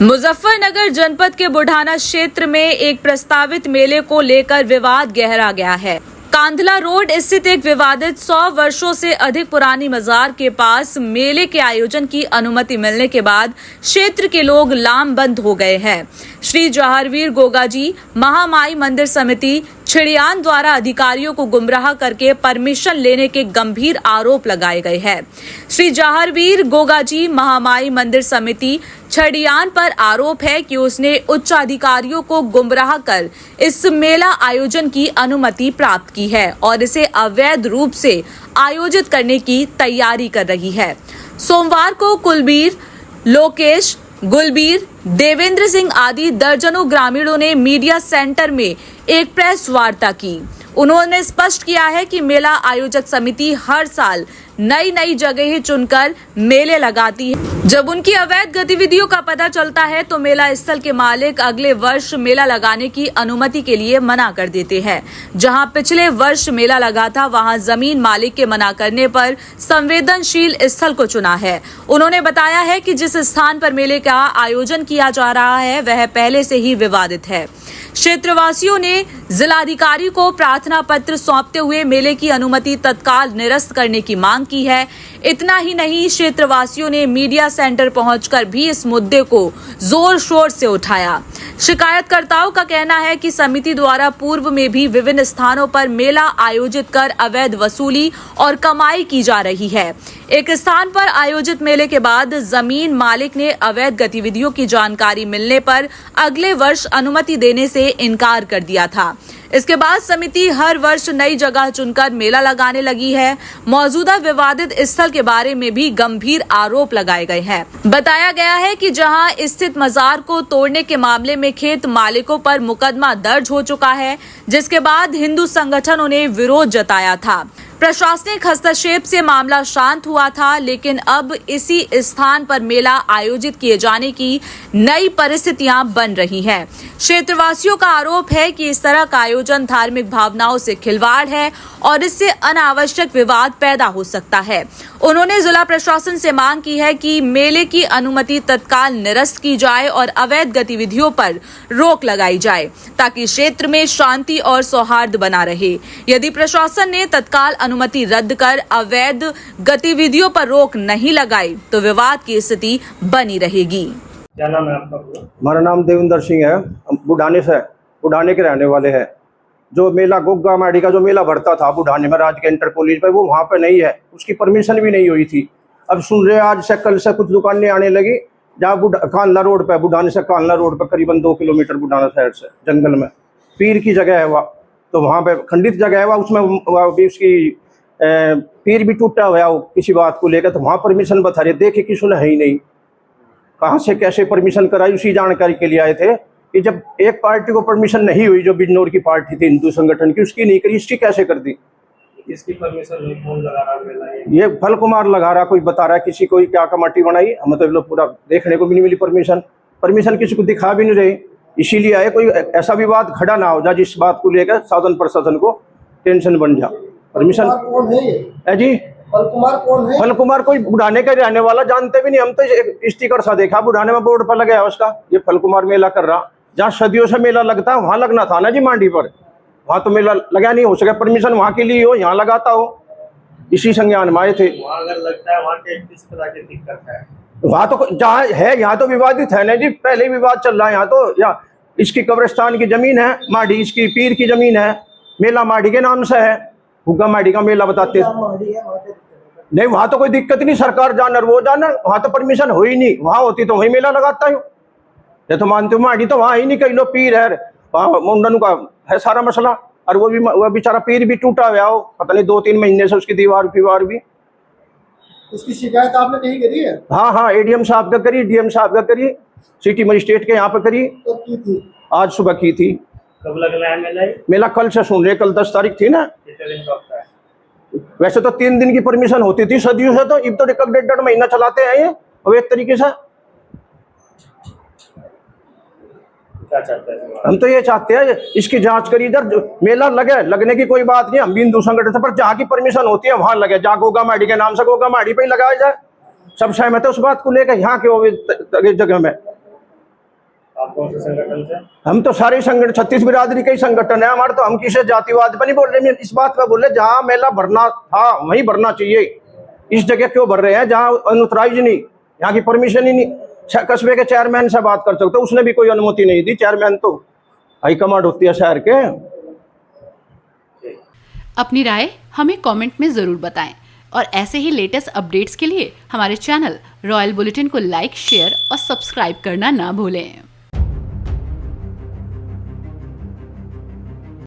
मुजफ्फरनगर जनपद के बुढ़ाना क्षेत्र में एक प्रस्तावित मेले को लेकर विवाद गहरा गया है। कांधला रोड स्थित एक विवादित 100 वर्षों से अधिक पुरानी मजार के पास मेले के आयोजन की अनुमति मिलने के बाद क्षेत्र के लोग लामबंद हो गए हैं। श्री जहारवीर गोगाजी महामाई मंदिर समिति छिड़ियान द्वारा अधिकारियों को गुमराह करके परमिशन लेने के गंभीर आरोप लगाए गए हैं। श्री जहारवीर गोगाजी महामाई मंदिर समिति छिड़ियान पर आरोप है कि उसने उच्च अधिकारियों को गुमराह कर इस मेला आयोजन की अनुमति प्राप्त की है और इसे अवैध रूप से आयोजित करने की तैयारी कर रही है। सोमवार को कुलबीर, लोकेश, गुलबीर, देवेंद्र सिंह आदि दर्जनों ग्रामीणों ने मीडिया सेंटर में एक प्रेस वार्ता की। उन्होंने स्पष्ट किया है कि मेला आयोजक समिति हर साल नई नई जगहें चुनकर मेले लगाती है। जब उनकी अवैध गतिविधियों का पता चलता है तो मेला स्थल के मालिक अगले वर्ष मेला लगाने की अनुमति के लिए मना कर देते हैं। जहां पिछले वर्ष मेला लगा था, वहां जमीन मालिक के मना करने पर संवेदनशील स्थल को चुना है। उन्होंने बताया है कि जिस स्थान पर मेले का आयोजन किया जा रहा है वह पहले से ही विवादित है। क्षेत्रवासियों ने जिलाधिकारी को प्रार्थना पत्र सौंपते हुए मेले की अनुमति तत्काल निरस्त करने की मांग की है। इतना ही नहीं, क्षेत्रवासियों ने मीडिया सेंटर पहुंचकर भी इस मुद्दे को जोर शोर से उठाया। शिकायतकर्ताओं का कहना है कि समिति द्वारा पूर्व में भी विभिन्न स्थानों पर मेला आयोजित कर अवैध वसूली और कमाई की जा रही है। एक स्थान पर आयोजित मेले के बाद जमीन मालिक ने अवैध गतिविधियों की जानकारी मिलने पर अगले वर्ष अनुमति देने से इनकार कर दिया था। इसके बाद समिति हर वर्ष नई जगह चुनकर मेला लगाने लगी है। मौजूदा विवादित स्थल के बारे में भी गंभीर आरोप लगाए गए हैं। बताया गया है कि जहां स्थित मजार को तोड़ने के मामले में खेत मालिकों पर मुकदमा दर्ज हो चुका है, जिसके बाद हिंदू संगठनों ने विरोध जताया था। प्रशासनिक हस्तक्षेप से मामला शांत हुआ था, लेकिन अब इसी स्थान पर मेला आयोजित किए जाने की नई परिस्थितियां बन रही हैं। क्षेत्रवासियों का आरोप है कि इस तरह का आयोजन धार्मिक भावनाओं से खिलवाड़ है और इससे अनावश्यक विवाद पैदा हो सकता है। उन्होंने जिला प्रशासन से मांग की है कि मेले की अनुमति तत्काल निरस्त की जाए और अवैध गतिविधियों पर रोक लगाई जाए ताकि क्षेत्र में शांति और सौहार्द बना रहे। यदि प्रशासन ने तत्काल अनुमति रद्द कर अवैध गतिविधियों पर रोक नहीं लगाई तो विवाद की स्थिति बनी रहेगी। क्या नाम है आपका? हमारा नाम देवेंद्र सिंह है। हम बुढ़ाने से बुढ़ाने के रहने वाले हैं। जो मेला गोगा माड़ी का जो मेला भरता था बुढ़ाने में राजकीय इंटर कॉलेज पे, वो वहाँ पे नहीं है, उसकी परमिशन भी नहीं हुई थी। अब सुन रहे आज से कल से कुछ दुकानें आने लगी जहाँ कानला रोड पे, बुढ़ाने से कानला रोड पे करीबन 2 किलोमीटर बुढ़ाना शहर से जंगल में पीर की जगह है। वहाँ तो वहाँ पे खंडित जगह है, वहाँ उसमें उसकी पीर भी टूटा हुआ है किसी बात को लेकर, तो वहाँ परमिशन बता रहे, देखे किसी ने है ही नहीं। कहाँ से कैसे परमिशन कराई, उसी जानकारी के लिए आए थे कि जब एक पार्टी को परमिशन नहीं हुई, जो बिजनौर की पार्टी थी हिंदू संगठन की, उसकी नहीं करी, इसकी कैसे कर दी? इसकी परमिशन नहीं, कौन लगा रहा है? ये फल कुमार लगा रहा, कोई बता रहा है किसी को क्या कमेटी बनाई, हमें तो लोग पूरा देखने को भी नहीं मिली परमिशन किसी को दिखा भी नहीं रही। इसीलिए आए कोई ऐसा विवाद खड़ा ना हो जा जिस बात को लेकर शासन प्रशासन को टेंशन बन जा। परमिशन कौन है जी? फल कुमार कौन है? फल कुमार कोई बुढ़ाने का रहने वाला, जानते भी नहीं हम तो। एक स्टिकर सा देखा बुढ़ाने में, बोर्ड पर लगा है उसका, ये फल कुमार मेला कर रहा। जहाँ सदियों से मेला लगता है वहाँ लगना था ना जी, मांडी पर। वहाँ तो मेला लगा नहीं, हो सके परमिशन वहाँ के लिए हो, यहाँ लगाता हो। इसी संज्ञान में आए थे। वहाँ अगर लगता है वहाँ के किस तरह की दिक्कत है? वहाँ तो जहाँ है, यहाँ तो विवादित है ना जी, पहले विवाद चल रहा है यहाँ तो। यहाँ इसकी कब्रिस्तान की जमीन है माड़ी, इसकी पीर की जमीन है, मेला माड़ी के नाम से है, हुग्गा माड़ी का मेला बताते नहीं। वहाँ तो कोई दिक्कत नहीं, सरकार जानर वो जानर, वहाँ तो परमिशन हो ही नहीं। वहाँ होती तो वही मेला लगाता हूँ। ये तो मानते हो माड़ी तो वहाँ ही नहीं, कई लोग पीर है, वहाँ मुंडन का है सारा मसला। और वो बेचारा पीर भी टूटा हुआ हो, पता नहीं 2-3 महीने से उसकी दीवार भी। उसकी शिकायत आपने कहीं करी है? हाँ, एडीएम साहब का करी, डीएम साहब का करी, सिटी मजिस्ट्रेट के यहाँ पे करी। तो की थी? आज सुबह की थी। कब लगना है मेला? मेला कल से सुन रहे, कल 10 तारीख थी ना। वैसे तो 3 दिन की परमिशन होती थी सदियों से, तो अब तो 1.5 महीना चलाते हैं ये अवैध तरीके से। क्या चाहते हैं? हम तो ये चाहते हैं इसकी जांच करी, इधर मेला लगने की कोई बात नहीं, हम भी हिंदू संगठन पर जहाँ की परमिशन होती है वहाँ लगे। जहाँ गोगा माड़ी के नाम से गोगा माड़ी पे ही लगाया जाए, सब सहमत है उस बात को लेकर। यहाँ के जगह में आप कौन से संगठन से? हम तो सारे संगठन, 36 बिरादरी के ही संगठन है हमारे, तो हम किसी जातिवाद पर नहीं बोल रहे। इस बात पर बोल रहे जहाँ मेला भरना था वहीं भरना चाहिए। इस जगह क्यों भर रहे हैं जहाँ अनुतराइज नहीं, यहाँ की परमिशन ही नहीं। कस्बे के चेयरमैन से बात कर सकते, उसने भी कोई अनुमति नहीं दी। चेयरमैन तो हाईकमांड होती है शहर के। अपनी राय हमें कमेंट में ज़रूर बताएं और ऐसे ही लेटेस्ट अपडेट्स के लिए हमारे चैनल रॉयल बुलेटिन को लाइक, शेयर और सब्सक्राइब करना ना भूलें।